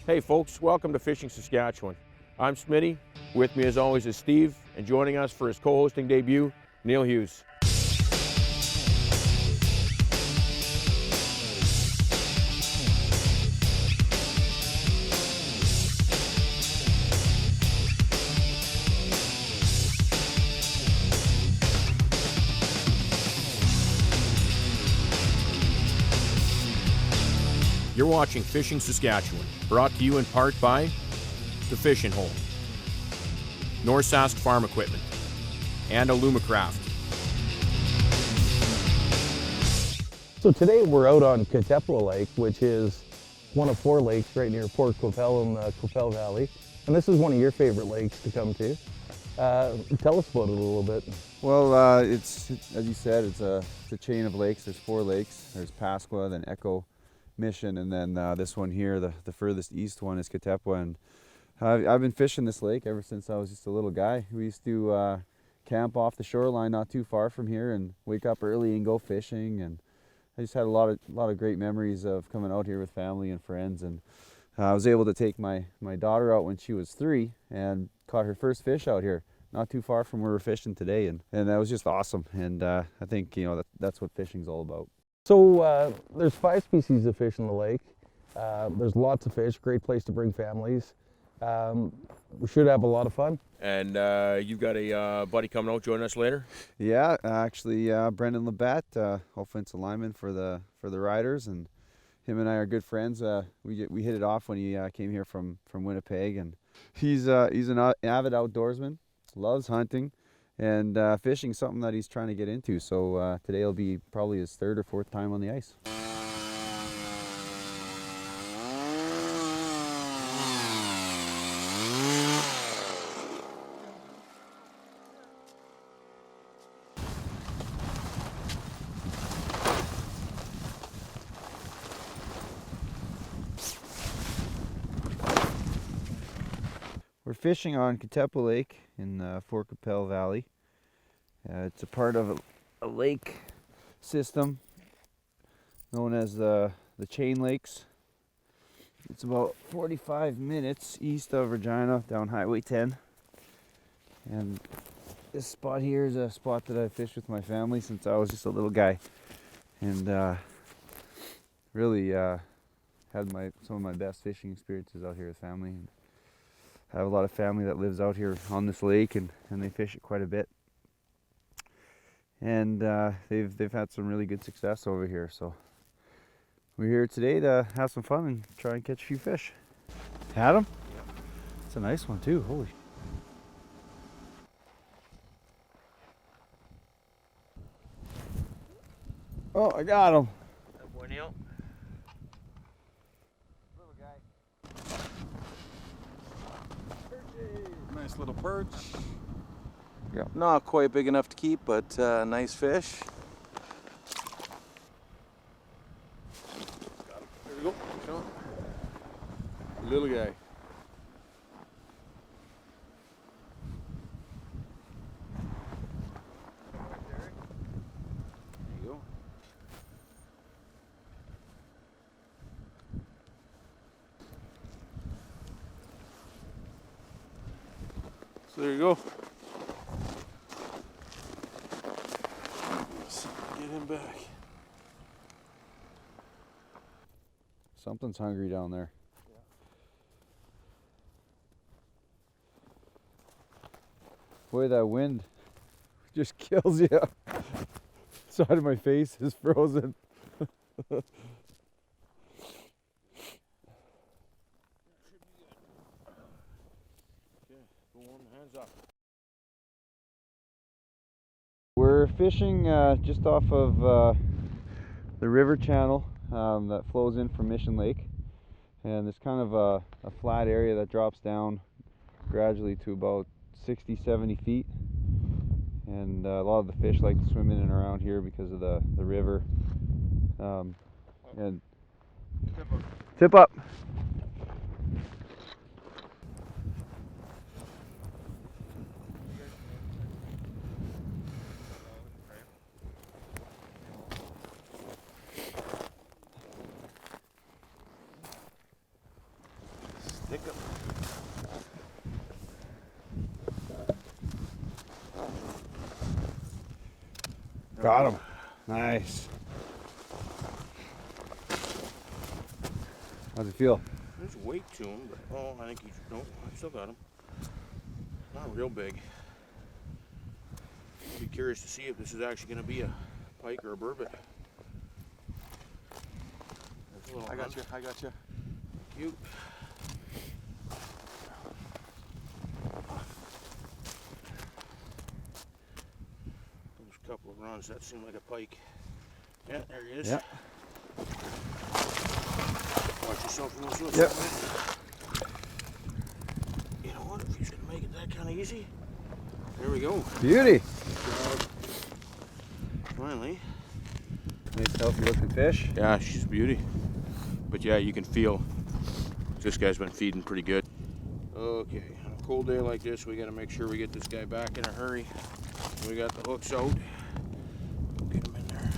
Hey folks, welcome to Fishing Saskatchewan. I'm Smitty. With me as always is Steve, and joining us for his co-hosting debut, Neal Hughes. You're watching Fishing Saskatchewan, brought to you in part by The Fishing Hole, North Sask Farm Equipment, and Alumacraft. So today we're out on Katepwa Lake, which is one of 4 lakes right near Fort Qu'Appelle in the Qu'Appelle Valley. And this is one of your favorite lakes to come to. Tell us about it a little bit. Well, it's as you said, it's a chain of lakes. There's 4 lakes. There's Pasqua, then Echo, Mission, and then this one here, the furthest east one, is Katepwa. And I've been fishing this lake ever since I was just a little guy. We used to camp off the shoreline not too far from here and wake up early and go fishing. And I just had a lot of great memories of coming out here with family and friends. And I was able to take my daughter out when she was 3 and caught her first fish out here, not too far from where we're fishing today. And that was just awesome. And I think that's what fishing's all about. So there's 5 species of fish in the lake. There's lots of fish, great place to bring families. We should have a lot of fun. And you've got a buddy coming out joining us later? Yeah, actually, Brendan Labatt, offensive lineman for the riders, and him and I are good friends. We hit it off when he came here from Winnipeg, and he's an avid outdoorsman, loves hunting, and fishing is something that he's trying to get into. So today will be probably his 3rd or 4th time on the ice. We're fishing on Katepwa Lake in Fort Qu'Appelle Valley. It's a part of a lake system known as the Chain Lakes. It's about 45 minutes east of Regina down Highway 10. And this spot here is a spot that I've fished with my family since I was just a little guy. And really had some of my best fishing experiences out here with family. And I have a lot of family that lives out here on this lake, and they fish it quite a bit. And they've had some really good success over here. So we're here today to have some fun and try and catch a few fish. Had them? Yeah. It's a nice one too. Holy. Oh, I got him. That boy Neal. Little guy. Nice little perch. Yep. Not quite big enough to keep, but nice fish. There we go. Little guy. There you go. So there you go. Get him back. Something's hungry down there. Boy, that wind just kills you. Side of my face is frozen. We're fishing just off of the river channel that flows in from Mission Lake, and it's kind of a flat area that drops down gradually to about 60-70 feet, and a lot of the fish like to swim in and around here because of the river. And tip up. Pick him. Got him. Nice. How's it feel? There's weight to him, but I think he's no. I still got him. Not real big. I'll be curious to see if this is actually going to be a pike or a burbot. I got you. I got you. Cute. Those couple of runs, that seemed like a pike. Yeah, there he is. Yep. Watch yourself from those hooks. Yep. You know what? If he's gonna make it that kind of easy, there we go. Beauty. Finally. Nice healthy looking fish. Yeah, she's a beauty. But yeah, you can feel this guy's been feeding pretty good. Okay, on a cold day like this, we got to make sure we get this guy back in a hurry. We got the hooks out. Get him in there.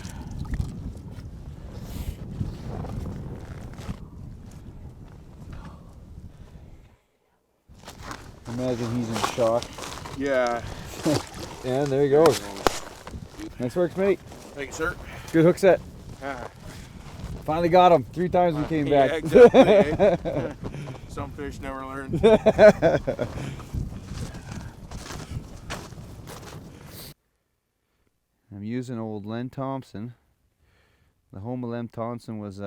Imagine he's in shock. Yeah. And there he goes. Nice work, mate. Thank you, sir. Good hook set. Ah, Finally got him. 3 times we came yeah, back. exactly. Eh? Some fish never learn. I'm using old Len Thompson. The home of Len Thompson was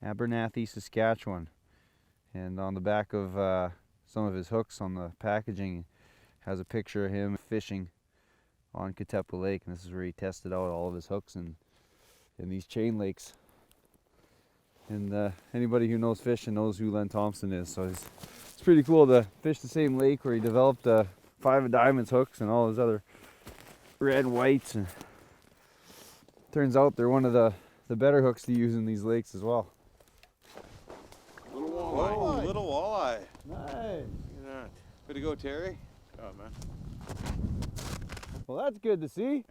Abernathy, Saskatchewan. And on the back of some of his hooks on the packaging has a picture of him fishing on Katepwa Lake. And this is where he tested out all of his hooks in these chain lakes. And anybody who knows fishing knows who Len Thompson is. So it's pretty cool to fish the same lake where he developed 5 of diamonds hooks and all his other red and whites. And turns out they're one of the better hooks to use in these lakes as well. Little walleye. Oh, little walleye. Nice. Look at that. Way to go, Terry. Oh, man. Well, that's good to see.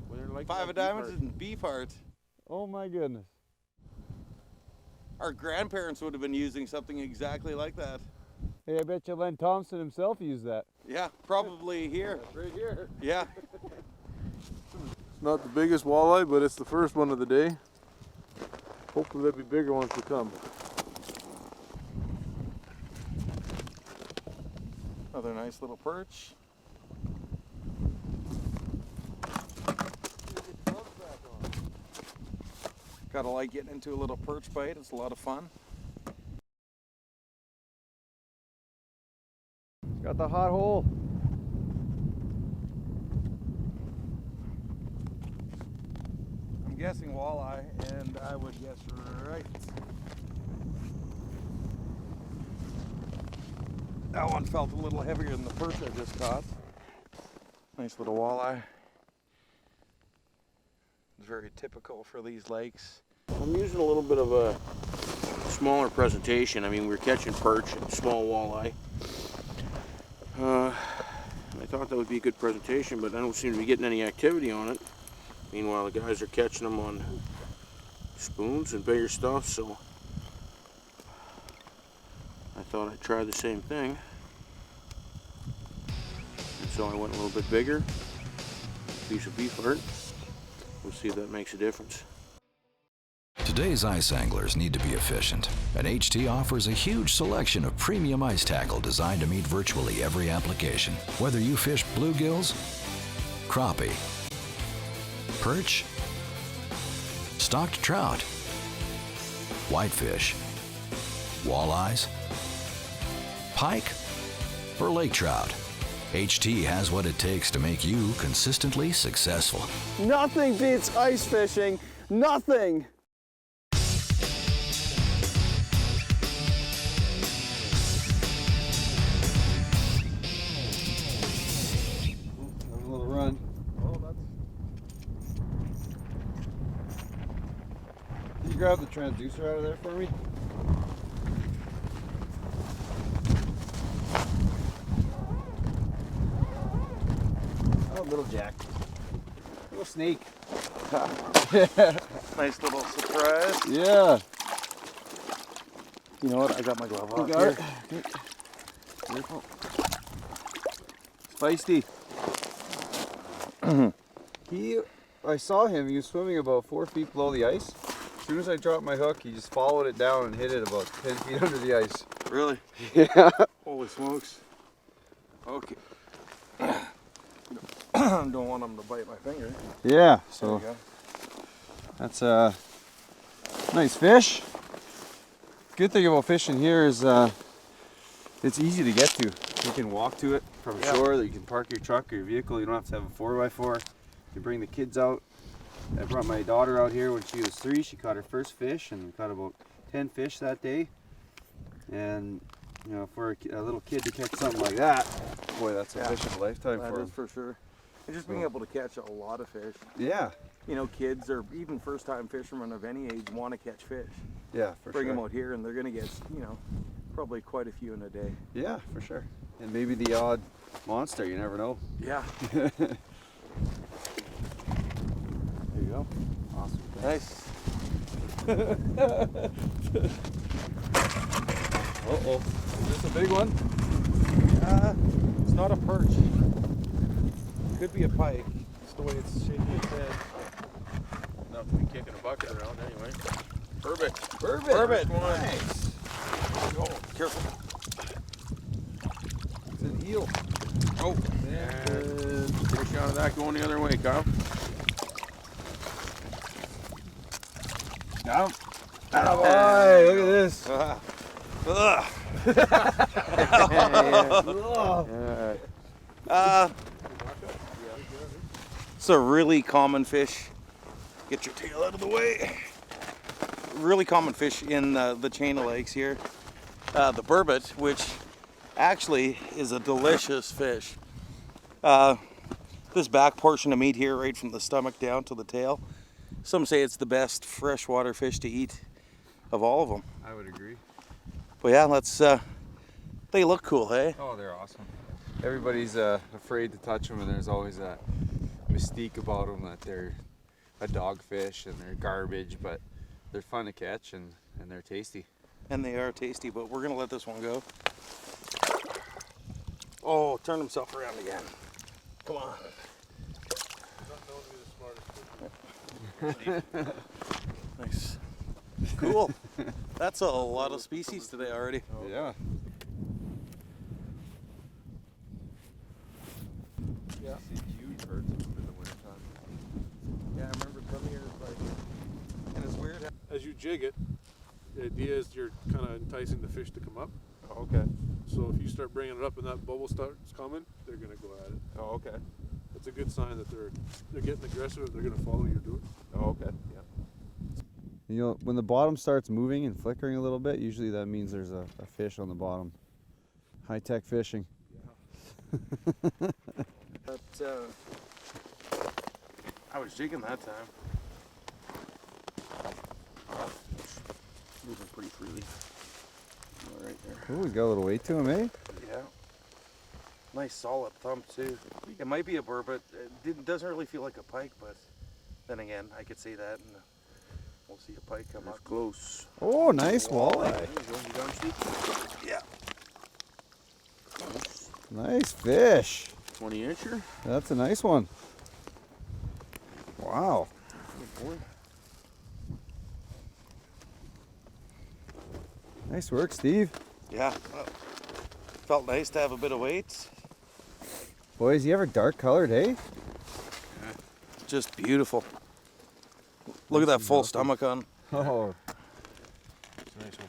Well, they're like 5 of diamonds and beef heart. Oh my goodness. Our grandparents would have been using something exactly like that. Hey, I bet you Len Thompson himself used that. Yeah, probably here. Right here. Yeah. Not the biggest walleye, but it's the first one of the day. Hopefully there'll be bigger ones to come. Another nice little perch. Gotta like getting into a little perch bite. It's a lot of fun. Got the hot hole. I'm guessing walleye, and I would guess right. That one felt a little heavier than the perch I just caught. Nice little walleye. It's very typical for these lakes. I'm using a little bit of a smaller presentation. I mean, we're catching perch and small walleye. I thought that would be a good presentation, but I don't seem to be getting any activity on it. Meanwhile, the guys are catching them on spoons and bigger stuff, so I thought I'd try the same thing. And so I went a little bit bigger, piece of beef heart. We'll see if that makes a difference. Today's ice anglers need to be efficient, and HT offers a huge selection of premium ice tackle designed to meet virtually every application. Whether you fish bluegills, crappie, perch, stocked trout, whitefish, walleyes, pike, or lake trout, HT has what it takes to make you consistently successful. Nothing beats ice fishing. Nothing. A little run. Can you grab the transducer out of there for me? Oh, little jack. Little snake. Nice little surprise. Yeah. You know what? I got my glove You off got here. it? Okay. Careful. Feisty. I saw him, he was swimming about 4 feet below the ice. As soon as I dropped my hook, he just followed it down and hit it about 10 feet under the ice. Really? Yeah. Holy smokes. Okay. Don't want him to bite my finger. Yeah, There so you go. that's a nice fish. Good thing about fishing here is it's easy to get to. You can walk to it from shore, that you can park your truck or your vehicle. You don't have to have a 4x4. You bring the kids out. I brought my daughter out here when she was 3. She caught her first fish, and we caught about 10 fish that day. And you know, for a little kid to catch something like that, boy, that's a fish of a lifetime That for is him. for sure. And just being able to catch a lot of fish. Yeah, You know, kids or even first-time fishermen of any age want to catch fish. yeah, for Bring sure. them out here, and they're going to get, you know, probably quite a few in a day. Yeah, for sure. And maybe the odd monster, you never know. Yeah. There There you go. Awesome. Nice. Uh-oh. Is this a big one? It's not a perch. Could be a pike. It's the way it's shaking its head. Enough to be kicking a bucket around anyway. Burbot. Burbot. Nice. Oh, careful. It's an eel. Oh, and get a shot of that going the other way, Kyle. Got him. Attaboy, look at this. It's a really common fish. Get your tail out of the way. Really common fish in the chain of lakes here. The burbot, which actually is a delicious fish. This back portion of meat here, right from the stomach down to the tail, some say it's the best freshwater fish to eat of all of them. I would agree. But yeah, let's. They look cool, hey? Oh, they're awesome. Everybody's afraid to touch them, and there's always that mystique about them that they're a dogfish and they're garbage, but they're fun to catch and they're tasty. And they are tasty, but we're gonna let this one go. Oh, turned himself around again. Come on. Nice. Cool. That's a lot of species today already. Yeah. Yeah. Huge birds in the wintertime. Yeah, I remember some years, like, and it's weird. As you jig it, the idea is you're kind of enticing the fish to come up. Oh, okay. So if you start bringing it up and that bubble starts coming, they're gonna go at it. Oh, okay. That's a good sign that they're getting aggressive. They're gonna follow you do it. Oh, okay. Yeah. You know, when the bottom starts moving and flickering a little bit, usually that means there's a fish on the bottom. High-tech fishing. But, I was jigging that time. Moving pretty freely. Right there. Oh, he's got a little weight to him, eh? Yeah. Nice solid thump too. It might be a burbot. It doesn't really feel like a pike, but then again, I could see that, and we'll see a pike come up close. Oh, nice walleye. There you go. You got him, Steve? Yeah. Nice fish. 20-incher. That's a nice one. Wow. Good boy. Nice work, Steve. Yeah. Well, felt nice to have a bit of weight. Boy, is he ever dark colored, eh? Just beautiful. Look at that full stomach on. Oh, Nice one.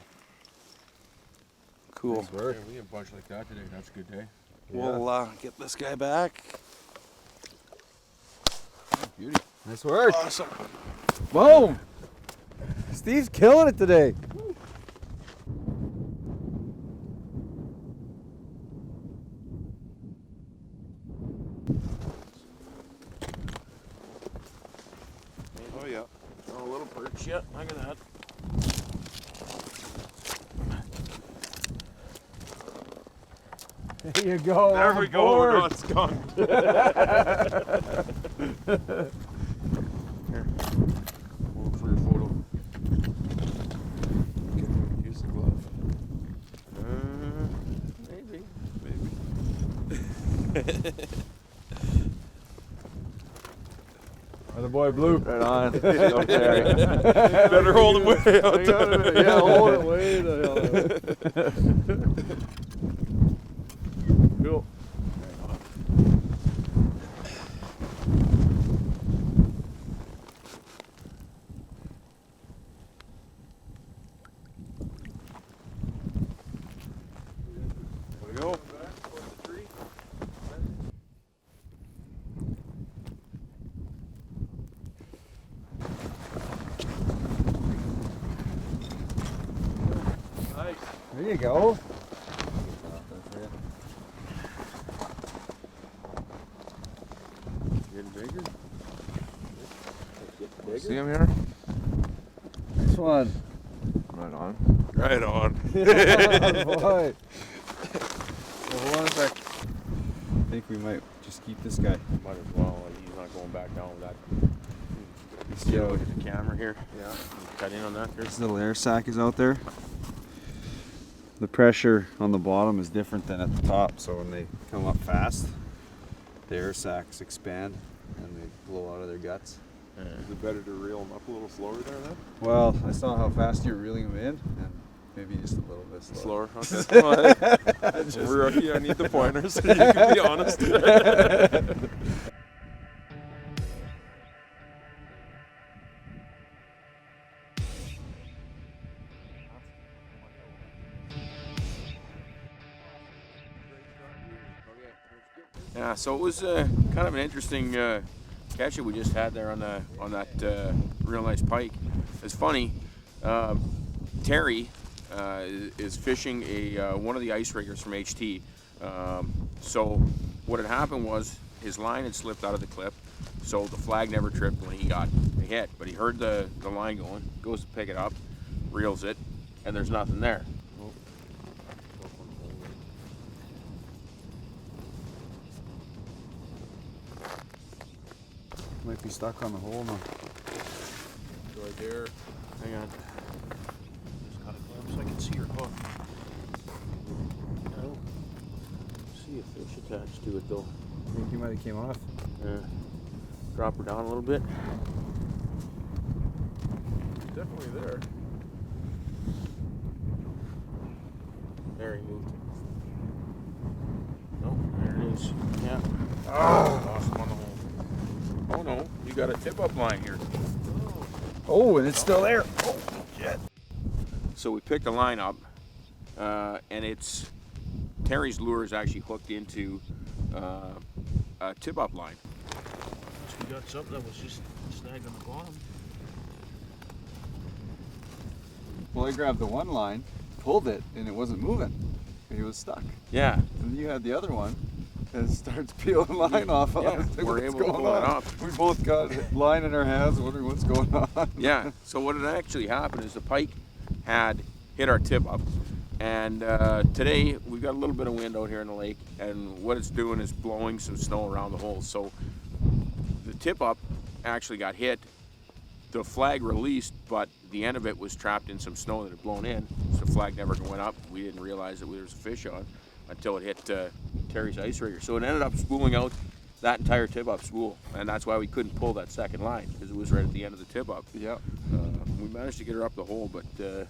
Cool. nice work. we have a bunch like that today. That's a good day. We'll get this guy back. Beauty. Nice work. Awesome. Boom. Steve's killing it today. Oh yeah. Oh, a little perch. Yeah, look at that. There you go. There we go. We're not skunked. Here. Hold for your photo. Use the glove. The boy Blue. Right on. Better hold him way out. Yeah, hold it way the hell out. Cool. There we go. There you go. Getting bigger. See him here? This one. Right on. Right on. Boy. Hold on a sec. I think we might just keep this guy. Might as well. He's not going back down with that. Yeah. Look at the camera here. Yeah. Cut in on that. This little air sac is out there. The pressure on the bottom is different than at the top, so when they come up fast, the air sacs expand and they blow out of their guts. Is it better to reel him up a little slower there then? Well, I saw how fast you're reeling them in, and maybe just a little bit slower. Slower? Okay. We're rookie, I need the pointers so you can be honest. Yeah, so it was kind of an interesting catch that we just had there on that real nice pike. It's funny. Terry is fishing one of the ice riggers from HT. So what had happened was his line had slipped out of the clip, so the flag never tripped when he got hit. But he heard the line going, goes to pick it up, reels it, and there's nothing there. Might be stuck on the hole now. Right there. Hang on. Just got a glimpse. I can see your hook. I don't see a fish attached to it though. I think he might have came off. Yeah. Drop her down a little bit. Definitely there. There he moved. No, there it is. Yeah. Lost him on the hole. Oh no, you got a tip-up line here. Oh, and it's still there. Oh, shit. So we picked the line up, and it's Terry's lure is actually hooked into a tip-up line. So we got something that was just snagged on the bottom. Well, I grabbed the one line, pulled it, and it wasn't moving. He was stuck. Yeah. And you had the other one, and it starts peeling line off. Yeah, we're able to pull it up. We both got line in our hands, wondering what's going on. Yeah. So what had actually happened is the pike had hit our tip-up, and today we've got a little bit of wind out here in the lake, and what it's doing is blowing some snow around the hole. So the tip-up actually got hit. The flag released, but the end of it was trapped in some snow that had blown in. So the flag never went up. We didn't realize that there was a fish on until it hit Terry's ice rigger. So it ended up spooling out that entire tip-up spool, and that's why we couldn't pull that second line, because it was right at the end of the tip-up. Yep. We managed to get her up the hole, but yeah.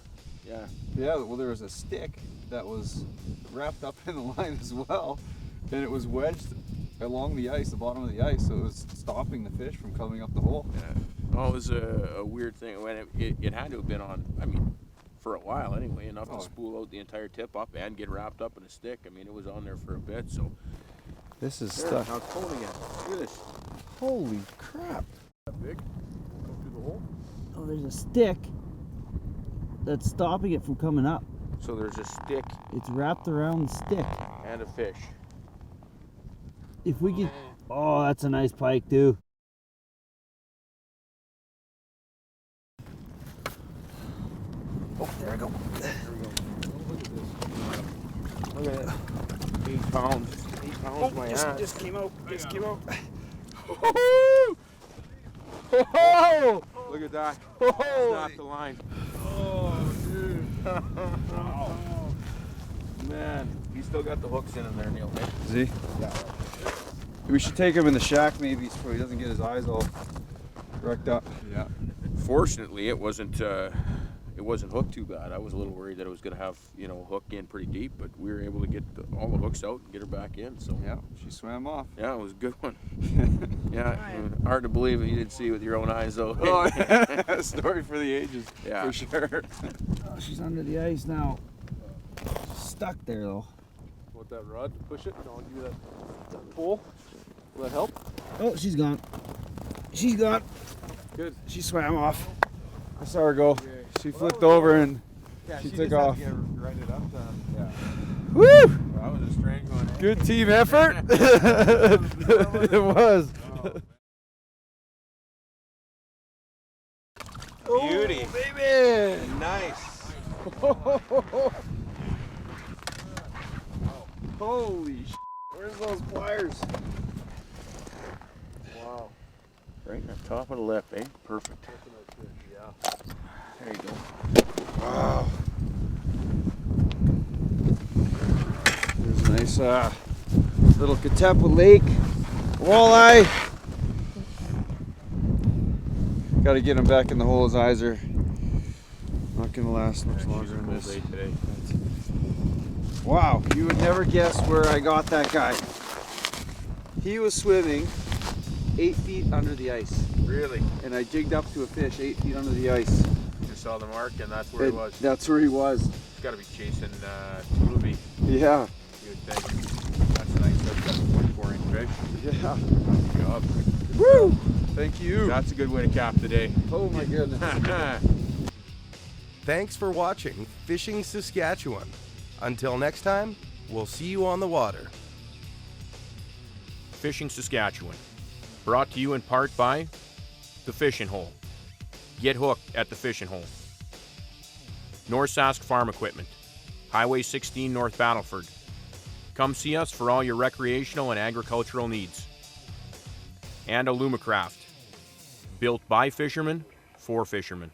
Yeah, well, there was a stick that was wrapped up in the line as well, and it was wedged along the ice, the bottom of the ice, so it was stopping the fish from coming up the hole. Yeah. Oh, it was a weird thing. When it had to have been on, I mean, for a while anyway, enough to spool out the entire tip-up and get wrapped up in a stick. I mean, it was on there for a bit, so. This is There, stuck. now it's cold again. Look at this. Holy crap. That big? Go through the hole? Oh, there's a stick that's stopping it from coming up. So there's a stick It's wrapped around the stick. and a fish. If we could, oh, that's a nice pike too. Oh, there we go. Look at it. 8 pounds. 8 pounds, my ass. Just came out. Just came out. Look at that. Stop the line. Oh, dude. Man, he's still got the hooks in there, Neil. Is he? Yeah. We should take him in the shack maybe so he doesn't get his eyes all wrecked up. Yeah. Fortunately, it wasn't hooked too bad. I was a little worried that it was going to have, you know, hook in pretty deep, but we were able to get all the hooks out and get her back in. So Yeah, she swam off. yeah, it was a good one. Yeah, hard to believe that you didn't see it with your own eyes though. Oh, story for the ages, Yeah. for sure. Oh, she's under the ice now. She's stuck there though. Want that rod to push it? I'll give you that pull. Will that help? Oh, she's gone. She's gone. Good. She swam off. I saw her go. She flipped over and she took off. Right it up. Yeah. Woo! That was a strange one. Eh? Good team effort. It was. Beauty. Baby! Nice. Holy sh! Where's those pliers? Wow. Right in the top of the lip, eh? Perfect. Yeah. There you go. Wow. There's a nice little Katepwa Lake walleye. Got to get him back in the hole. His eyes are not going to last much longer than this. Today. Wow, you would never guess where I got that guy. He was swimming 8 feet under the ice. Really? And I jigged up to a fish 8 feet under the ice. You just saw the mark, and that's where it was. That's where he was. It's got to be chasing Ruby. Yeah. You would think. That's nice. That's got a 44-inch fish. Yeah. Good job. Woo! Thank you. That's a good way to cap the day. Oh my goodness. Thanks for watching Fishing Saskatchewan. Until next time, we'll see you on the water. Fishing Saskatchewan. Brought to you in part by The Fishing Hole. Get hooked at The Fishing Hole. North Sask Farm Equipment. Highway 16 North Battleford. Come see us for all your recreational and agricultural needs. And Alumacraft. Built by fishermen, for fishermen.